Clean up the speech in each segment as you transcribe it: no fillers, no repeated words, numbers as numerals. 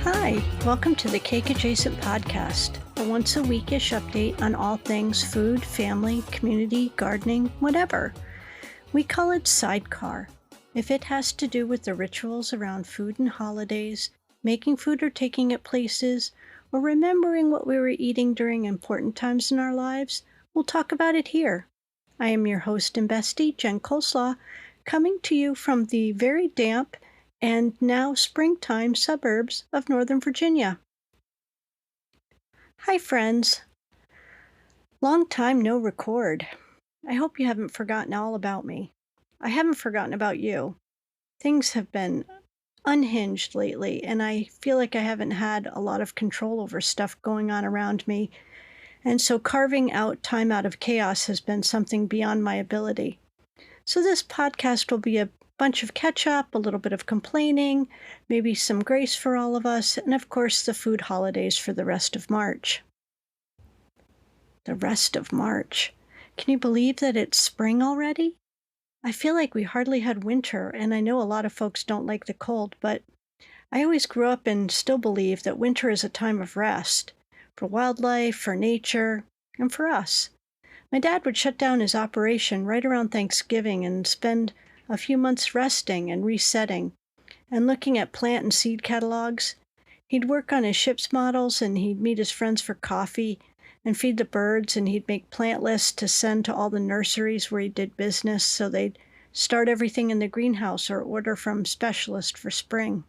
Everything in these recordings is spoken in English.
Hi, welcome to the Cake Adjacent Podcast, a once-a-weekish update on all things food, family, community, gardening, whatever. We call it SideCar. If it has to do with the rituals around food and holidays, making food or taking it places, or remembering what we were eating during important times in our lives, we'll talk about it here. I am your host and bestie, Jen Coleslaw, coming to you from the very damp and now springtime suburbs of Northern Virginia. Hi, friends. Long time no record. I hope you haven't forgotten all about me. I haven't forgotten about you. Things have been unhinged lately, and I feel like I haven't had a lot of control over stuff going on around me, and so carving out time out of chaos has been something beyond my ability. So this podcast will be a bunch of catch-up, a little bit of complaining, maybe some grace for all of us, and of course the food holidays for the rest of March. The rest of March. Can you believe that it's spring already? I feel like we hardly had winter, and I know a lot of folks don't like the cold, but I always grew up and still believe that winter is a time of rest, for wildlife, for nature, and for us. My dad would shut down his operation right around Thanksgiving and spend a few months resting and resetting and looking at plant and seed catalogs. He'd work on his ship's models, and he'd meet his friends for coffee and feed the birds, and he'd make plant lists to send to all the nurseries where he did business so they'd start everything in the greenhouse or order from specialists for spring.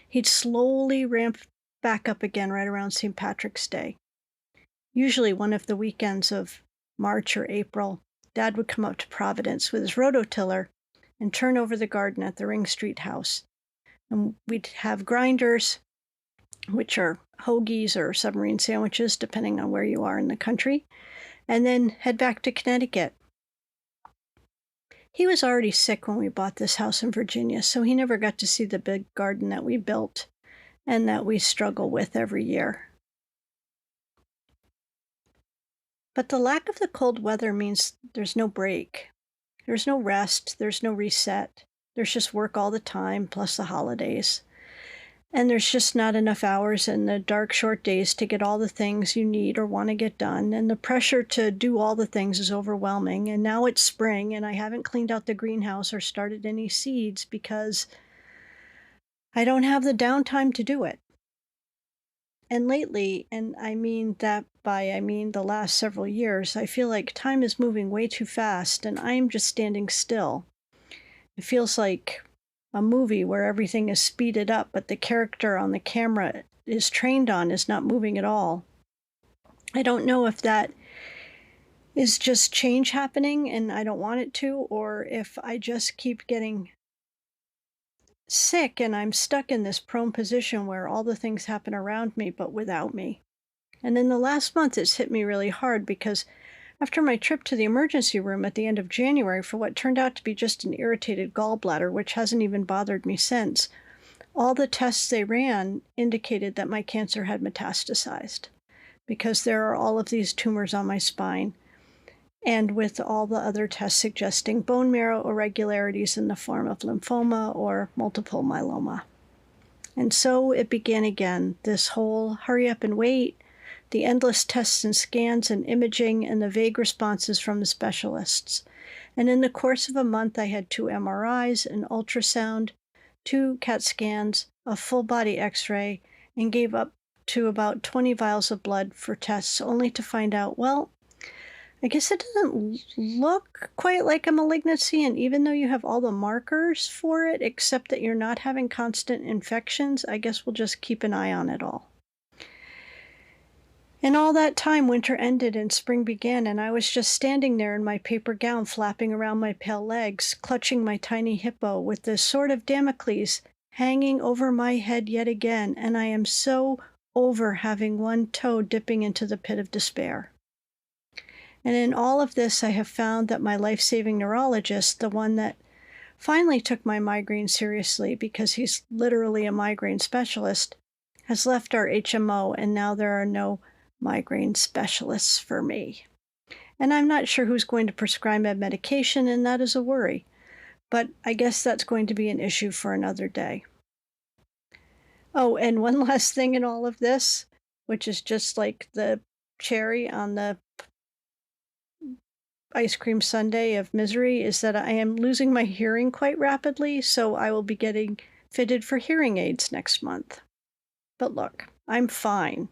He'd slowly ramp back up again right around St. Patrick's Day. Usually one of the weekends of March or April, Dad would come up to Providence with his rototiller and turn over the garden at the Ring Street house. And we'd have grinders, which are hoagies or submarine sandwiches, depending on where you are in the country, and then head back to Connecticut. He was already sick when we bought this house in Virginia, so he never got to see the big garden that we built and that we struggle with every year. But the lack of the cold weather means there's no break. There's no rest, there's no reset. There's just work all the time, plus the holidays. And there's just not enough hours in the dark, short days to get all the things you need or want to get done. And the pressure to do all the things is overwhelming. And now it's spring, and I haven't cleaned out the greenhouse or started any seeds because I don't have the downtime to do it. And lately, and I mean that by the last several years, I feel like time is moving way too fast and I'm just standing still. It feels like a movie where everything is speeded up, but the character on the camera is trained on is not moving at all. I don't know if that is just change happening and I don't want it to, or if I just keep getting sick and I'm stuck in this prone position where all the things happen around me but without me. And in the last month it's hit me really hard because after my trip to the emergency room at the end of January for what turned out to be just an irritated gallbladder, which hasn't even bothered me since, all the tests they ran indicated that my cancer had metastasized because there are all of these tumors on my spine, and with all the other tests suggesting bone marrow irregularities in the form of lymphoma or multiple myeloma. And so it began again, this whole hurry up and wait, the endless tests and scans and imaging, and the vague responses from the specialists. And in the course of a month, I had 2 MRIs, an ultrasound, 2 CAT scans, a full-body X-ray, and gave up to about 20 vials of blood for tests, only to find out, well, I guess it doesn't look quite like a malignancy, and even though you have all the markers for it, except that you're not having constant infections, I guess we'll just keep an eye on it all. And all that time, winter ended and spring began, and I was just standing there in my paper gown, flapping around my pale legs, clutching my tiny hippo with the sword of Damocles hanging over my head yet again, and I am so over having one toe dipping into the pit of despair. And in all of this, I have found that my life-saving neurologist, the one that finally took my migraine seriously because he's literally a migraine specialist, has left our HMO, and now there are no migraine specialists for me. And I'm not sure who's going to prescribe my medication, and that is a worry. But I guess that's going to be an issue for another day. Oh, and one last thing in all of this, which is just like the cherry on the ice cream sundae of misery, is that I am losing my hearing quite rapidly, so I will be getting fitted for hearing aids next month. But look, I'm fine.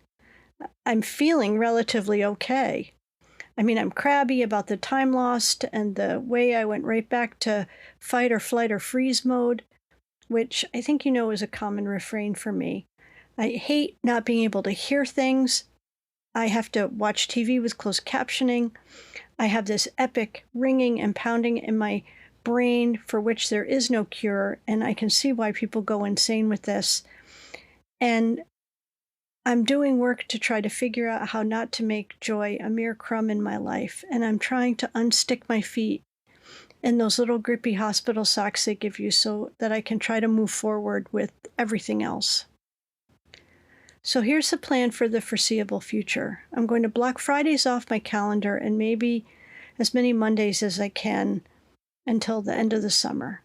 I'm feeling relatively okay. I mean, I'm crabby about the time lost and the way I went right back to fight or flight or freeze mode, which I think you know is a common refrain for me. I hate not being able to hear things. I have to watch TV with closed captioning. I have this epic ringing and pounding in my brain for which there is no cure, and I can see why people go insane with this. And I'm doing work to try to figure out how not to make joy a mere crumb in my life, and I'm trying to unstick my feet in those little grippy hospital socks they give you so that I can try to move forward with everything else. So here's the plan for the foreseeable future. I'm going to block Fridays off my calendar and maybe as many Mondays as I can until the end of the summer.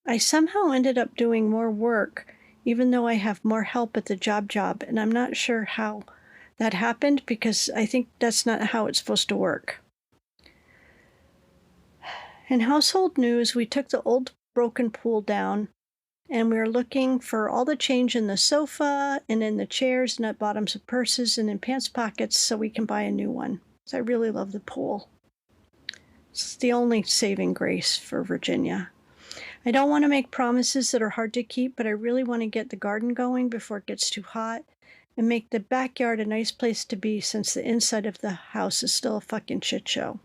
I somehow ended up doing more work, even though I have more help at the job, and I'm not sure how that happened because I think that's not how it's supposed to work. In household news, we took the old broken pool down and we are looking for all the change in the sofa and in the chairs and at bottoms of purses and in pants pockets so we can buy a new one. So I really love the pool. It's the only saving grace for Virginia. I don't want to make promises that are hard to keep, but I really want to get the garden going before it gets too hot and make the backyard a nice place to be since the inside of the house is still a fucking shit show.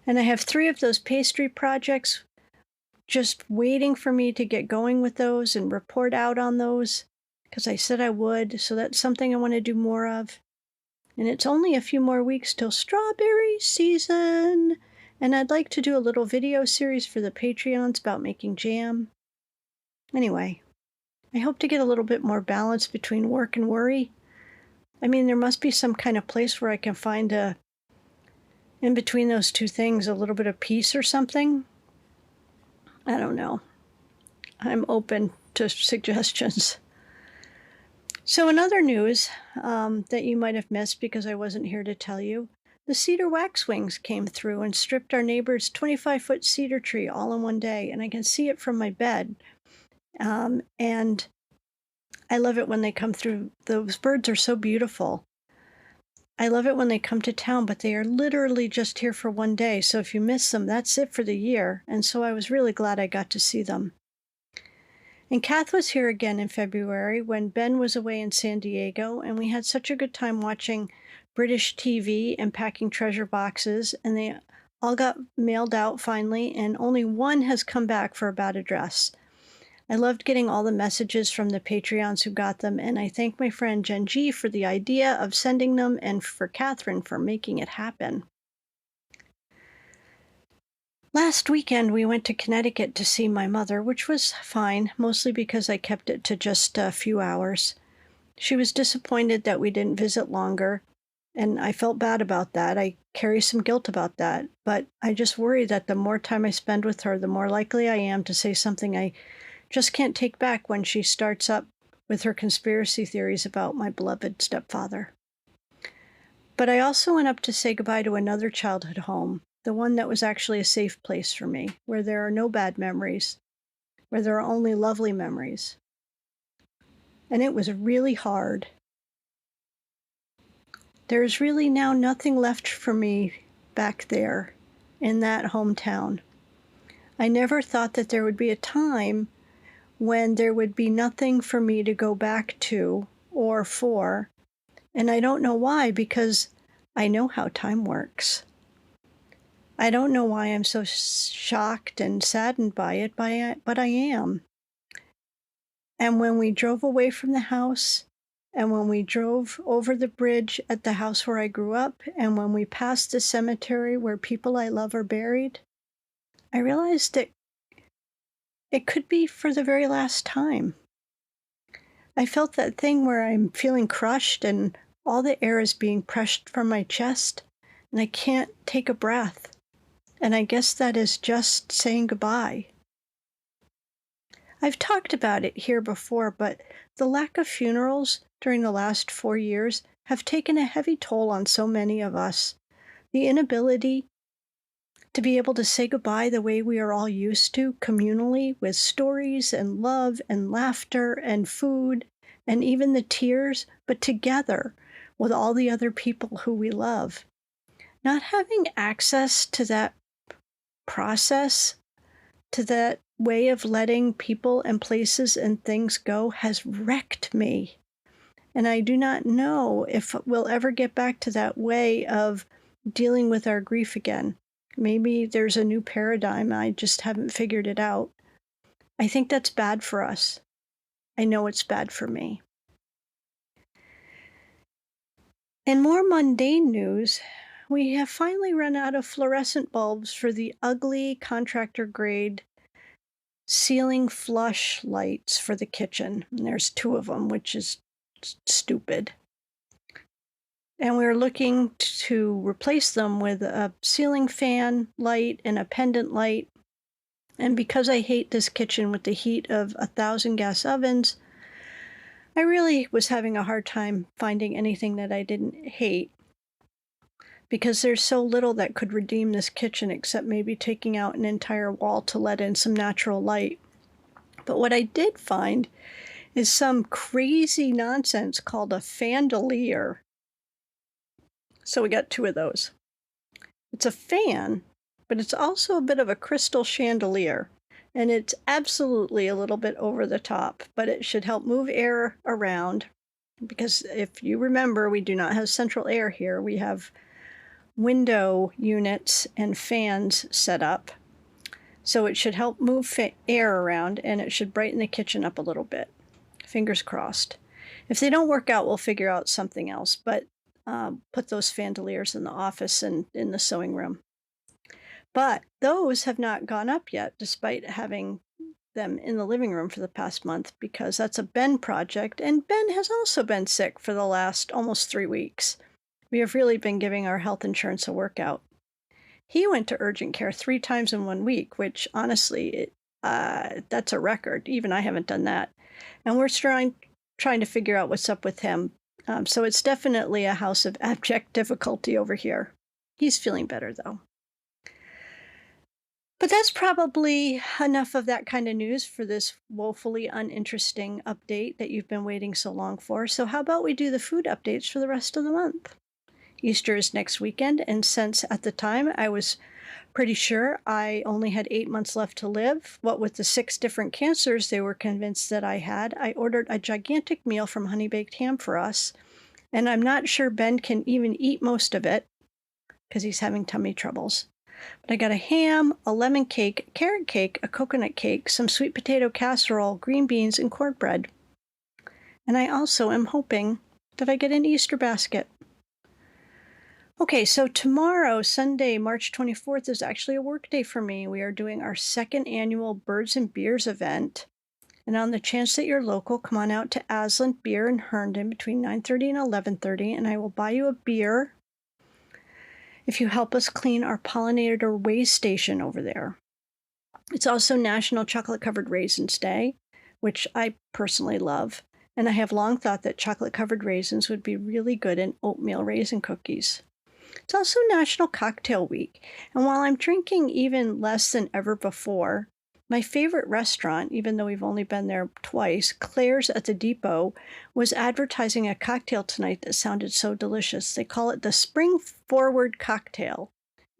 And I have 3 of those pastry projects just waiting for me to get going with those and report out on those because I said I would. So that's something I want to do more of. And it's only a few more weeks till strawberry season. And I'd like to do a little video series for the Patreons about making jam. Anyway, I hope to get a little bit more balance between work and worry. I mean, there must be some kind of place where I can find in between those two things, a little bit of peace or something. I don't know. I'm open to suggestions. So in other news that you might have missed because I wasn't here to tell you, the cedar waxwings came through and stripped our neighbor's 25-foot cedar tree all in one day, and I can see it from my bed. And I love it when they come through. Those birds are so beautiful. I love it when they come to town, but they are literally just here for one day. So if you miss them, that's it for the year. And so I was really glad I got to see them. And Kath was here again in February when Ben was away in San Diego, and we had such a good time watching British TV and packing treasure boxes, and they all got mailed out finally, and only one has come back for a bad address. I loved getting all the messages from the Patreons who got them, and I thank my friend Jen G for the idea of sending them and for Catherine for making it happen. Last weekend, we went to Connecticut to see my mother, which was fine, mostly because I kept it to just a few hours. She was disappointed that we didn't visit longer, and I felt bad about that. I carry some guilt about that, but I just worry that the more time I spend with her, the more likely I am to say something I just can't take back when she starts up with her conspiracy theories about my beloved stepfather. But I also went up to say goodbye to another childhood home, the one that was actually a safe place for me, where there are no bad memories, where there are only lovely memories. And it was really hard. There's really now nothing left for me back there in that hometown. I never thought that there would be a time when there would be nothing for me to go back to or for. And I don't know why, because I know how time works. I don't know why I'm so shocked and saddened by it, but I am. And when we drove away from the house, and when we drove over the bridge at the house where I grew up, and when we passed the cemetery where people I love are buried, I realized that it could be for the very last time. I felt that thing where I'm feeling crushed and all the air is being pressed from my chest, and I can't take a breath. And I guess that is just saying goodbye. I've talked about it here before, but the lack of funerals during the last 4 years have taken a heavy toll on so many of us. The inability to be able to say goodbye the way we are all used to, communally, with stories and love and laughter and food and even the tears, but together with all the other people who we love. Not having access to that process, to that way of letting people and places and things go has wrecked me. And I do not know if we'll ever get back to that way of dealing with our grief again. Maybe there's a new paradigm. I just haven't figured it out. I think that's bad for us. I know it's bad for me. In more mundane news, we have finally run out of fluorescent bulbs for the ugly contractor grade ceiling flush lights for the kitchen. And there's 2 of them, which is stupid. And we're looking to replace them with a ceiling fan light and a pendant light. And because I hate this kitchen with the heat of 1,000 gas ovens, I really was having a hard time finding anything that I didn't hate, because there's so little that could redeem this kitchen except maybe taking out an entire wall to let in some natural light. But what I did find is some crazy nonsense called a fandelier. So we got 2 of those. It's a fan, but it's also a bit of a crystal chandelier. And it's absolutely a little bit over the top, but it should help move air around. Because if you remember, we do not have central air here. We have window units and fans set up. So it should help move air around, and it should brighten the kitchen up a little bit. Fingers crossed. If they don't work out, we'll figure out something else, but put those fandeliers in the office and in the sewing room. But those have not gone up yet, despite having them in the living room for the past month, because that's a Ben project, and Ben has also been sick for the last almost 3 weeks. We have really been giving our health insurance a workout. He went to urgent care 3 times in 1 week, which honestly, that's a record. Even I haven't done that. And we're trying to figure out what's up with him. So it's definitely a house of abject difficulty over here. He's feeling better, though. But that's probably enough of that kind of news for this woefully uninteresting update that you've been waiting so long for. So how about we do the food updates for the rest of the month? Easter is next weekend, and since at the time I was pretty sure I only had 8 months left to live, what with the 6 different cancers they were convinced that I had, I ordered a gigantic meal from Honey Baked Ham for us, and I'm not sure Ben can even eat most of it because he's having tummy troubles. But I got a ham, a lemon cake, a carrot cake, a coconut cake, some sweet potato casserole, green beans, and cornbread. And I also am hoping that I get an Easter basket. Okay, so tomorrow, Sunday, March 24th, is actually a work day for me. We are doing our 2nd annual Birds and Beers event. And on the chance that you're local, come on out to Aslan Beer in Herndon between 9:30 and 11:30, and I will buy you a beer if you help us clean our pollinator way station over there. It's also National Chocolate-Covered Raisins Day, which I personally love. And I have long thought that chocolate-covered raisins would be really good in oatmeal raisin cookies. It's also National Cocktail Week, and while I'm drinking even less than ever before, my favorite restaurant, even though we've only been there twice, Claire's at the Depot, was advertising a cocktail tonight that sounded so delicious. They call it the Spring Forward Cocktail,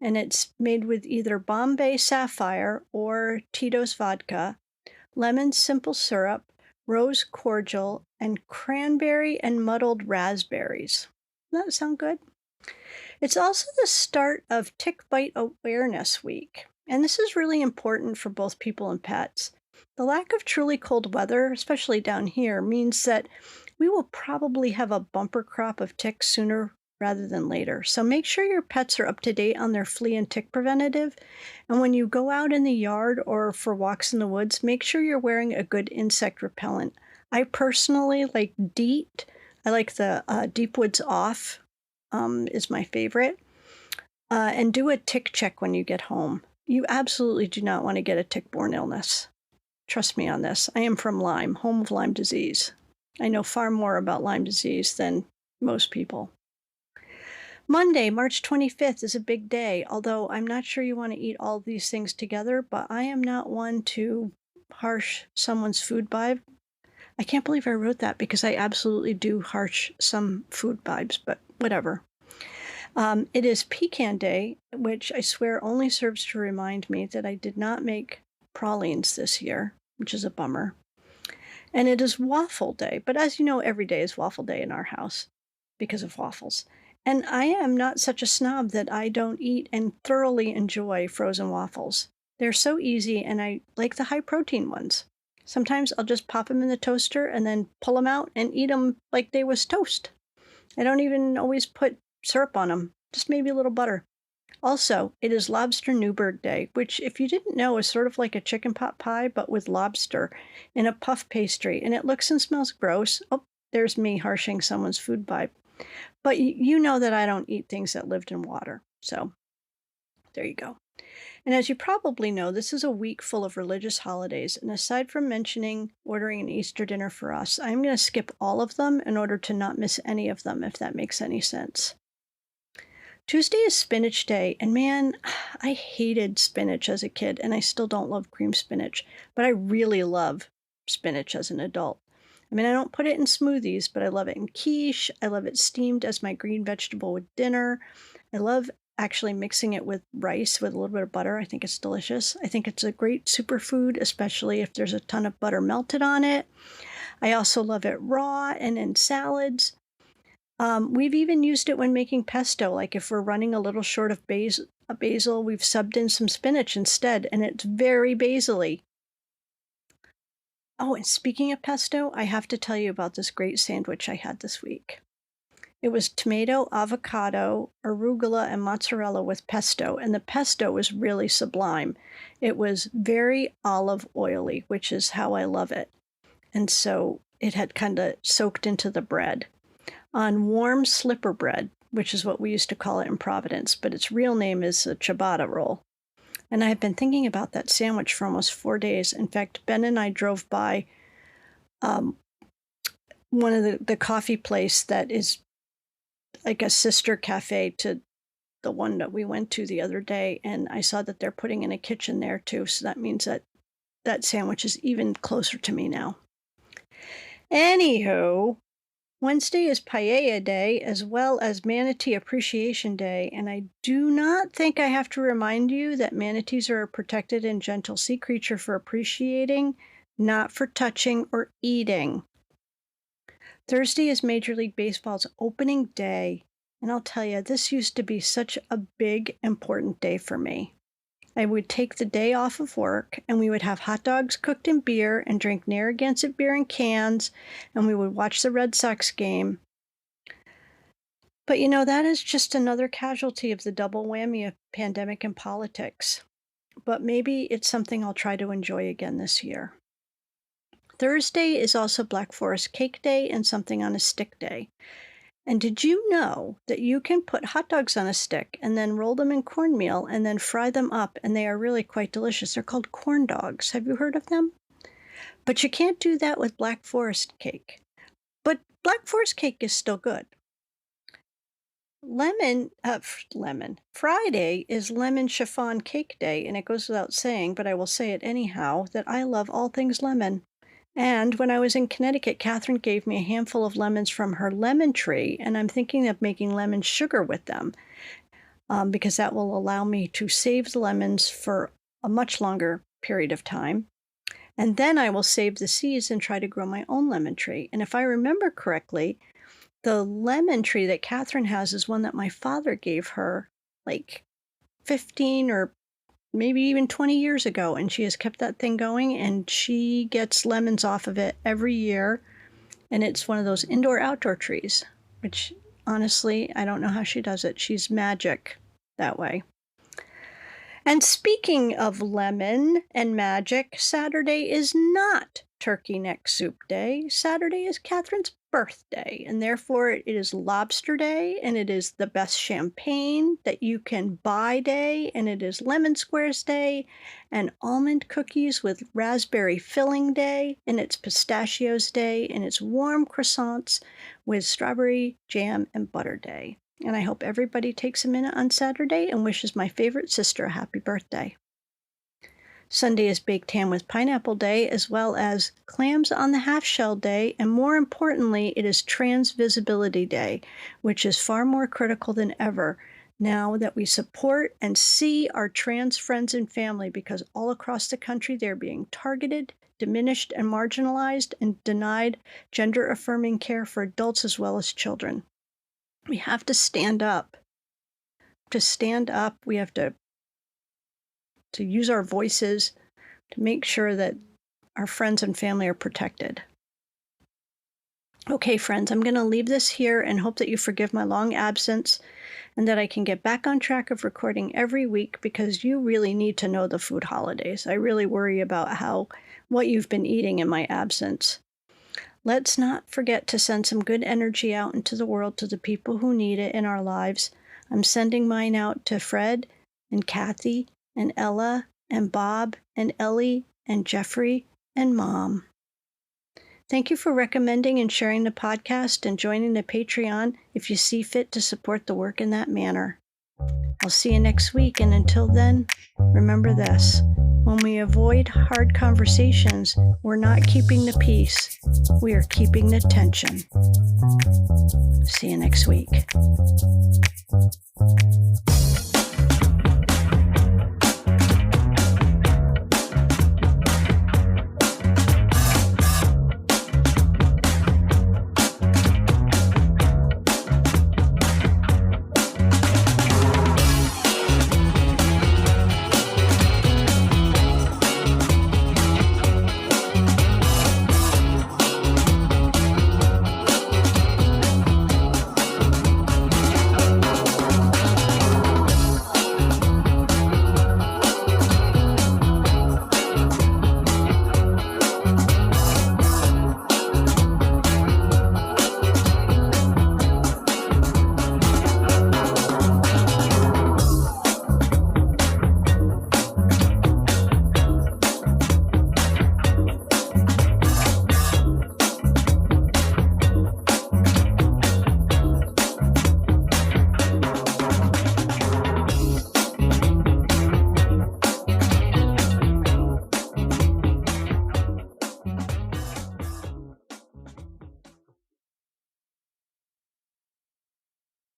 and it's made with either Bombay Sapphire or Tito's vodka, lemon simple syrup, rose cordial, and cranberry and muddled raspberries. Doesn't that sound good? It's also the start of Tick Bite Awareness Week, and this is really important for both people and pets. The lack of truly cold weather, especially down here, means that we will probably have a bumper crop of ticks sooner rather than later. So make sure your pets are up to date on their flea and tick preventative. And when you go out in the yard or for walks in the woods, make sure you're wearing a good insect repellent. I personally like DEET. I like the Deep Woods Off is my favorite. And do a tick check when you get home. You absolutely do not want to get a tick-borne illness. Trust me on this. I am from Lyme, home of Lyme disease. I know far more about Lyme disease than most people. Monday, March 25th is a big day, although I'm not sure you want to eat all these things together, but I am not one to harsh someone's food vibe. I can't believe I wrote that because I absolutely do harsh some food vibes, but whatever. It is Pecan Day, which I swear only serves to remind me that I did not make pralines this year, which is a bummer. And it is Waffle Day, but as you know, every day is Waffle Day in our house because of waffles. And I am not such a snob that I don't eat and thoroughly enjoy frozen waffles. They're so easy, and I like the high protein ones. Sometimes I'll just pop them in the toaster and then pull them out and eat them like they was toast. I don't even always put syrup on them, just maybe a little butter. Also, it is Lobster Newburgh Day, which, if you didn't know, is sort of like a chicken pot pie, but with lobster in a puff pastry, and it looks and smells gross. Oh, there's me harshing someone's food vibe. But you know that I don't eat things that lived in water, so there you go. And as you probably know, this is a week full of religious holidays, and aside from mentioning ordering an Easter dinner for us, I'm going to skip all of them in order to not miss any of them, if that makes any sense. Tuesday is Spinach Day, and man, I hated spinach as a kid, and I still don't love cream spinach, but I really love spinach as an adult. I mean, I don't put it in smoothies, but I love it in quiche. I love it steamed as my green vegetable with dinner. I love actually mixing it with rice with a little bit of butter. I think it's delicious. I think it's a great superfood, especially if there's a ton of butter melted on it. I also love it raw and in salads. We've even used it when making pesto, like if we're running a little short of basil, we've subbed in some spinach instead, and it's very basil-y. Oh, and speaking of pesto, I have to tell you about this great sandwich I had this week. It was tomato, avocado, arugula, and mozzarella with pesto, and the pesto was really sublime. It was very olive oily, which is how I love it. And so it had kind of soaked into the bread. On warm slipper bread, which is what we used to call it in Providence, but its real name is a ciabatta roll. And I have been thinking about that sandwich for almost 4 days. In fact, Ben and I drove by one of the coffee place that is like a sister cafe to the one that we went to the other day, and I saw that they're putting in a kitchen there too, so that means that that sandwich is even closer to me now. Anywho, Wednesday is Paella Day as well as Manatee Appreciation Day, and I do not think I have to remind you that manatees are a protected and gentle sea creature for appreciating, not for touching or eating. Thursday is Major League Baseball's opening day, and I'll tell you, this used to be such a big, important day for me. I would take the day off of work, and we would have hot dogs cooked in beer and drink Narragansett beer in cans, and we would watch the Red Sox game. But you know, that is just another casualty of the double whammy of pandemic and politics. But maybe it's something I'll try to enjoy again this year. Thursday is also Black Forest Cake Day and Something on a Stick Day. And did you know that you can put hot dogs on a stick and then roll them in cornmeal and then fry them up, and they are really quite delicious? They're called corn dogs. Have you heard of them? But you can't do that with Black Forest cake. But Black Forest cake is still good. Friday is Lemon Chiffon Cake Day, and it goes without saying, but I will say it anyhow, that I love all things lemon. And when I was in Connecticut, Catherine gave me a handful of lemons from her lemon tree, and I'm thinking of making lemon sugar with them because that will allow me to save the lemons for a much longer period of time. And then I will save the seeds and try to grow my own lemon tree. And if I remember correctly, the lemon tree that Catherine has is one that my father gave her like 15 or maybe even 20 years ago, and she has kept that thing going, and she gets lemons off of it every year, and it's one of those indoor-outdoor trees, which honestly, I don't know how she does it. She's magic that way. And speaking of lemon and magic, Saturday is not Turkey Neck Soup Day. Saturday is Catherine's birthday, and therefore it is Lobster Day, and it is the best champagne that you can buy day, and it is Lemon Squares Day, and Almond Cookies with Raspberry Filling Day, and it's Pistachios Day, and it's Warm Croissants with Strawberry Jam and Butter Day. And I hope everybody takes a minute on Saturday and wishes my favorite sister a happy birthday. Sunday is Baked Ham with Pineapple Day, as well as Clams on the Half Shell Day, and more importantly, it is Trans Visibility Day, which is far more critical than ever now that we support and see our trans friends and family, because all across the country they're being targeted, diminished, and marginalized, and denied gender-affirming care for adults as well as children. We have to stand up. To stand up, we have to use our voices to make sure that our friends and family are protected. Okay, friends, I'm going to leave this here and hope that you forgive my long absence and that I can get back on track of recording every week, because you really need to know the food holidays. I really worry about what you've been eating in my absence. Let's not forget to send some good energy out into the world to the people who need it in our lives. I'm sending mine out to Fred and Kathy and Ella and Bob and Ellie and Jeffrey and Mom. Thank you for recommending and sharing the podcast and joining the Patreon if you see fit to support the work in that manner. I'll see you next week, and until then, remember this: when we avoid hard conversations, we're not keeping the peace, we are keeping the tension. See you next week.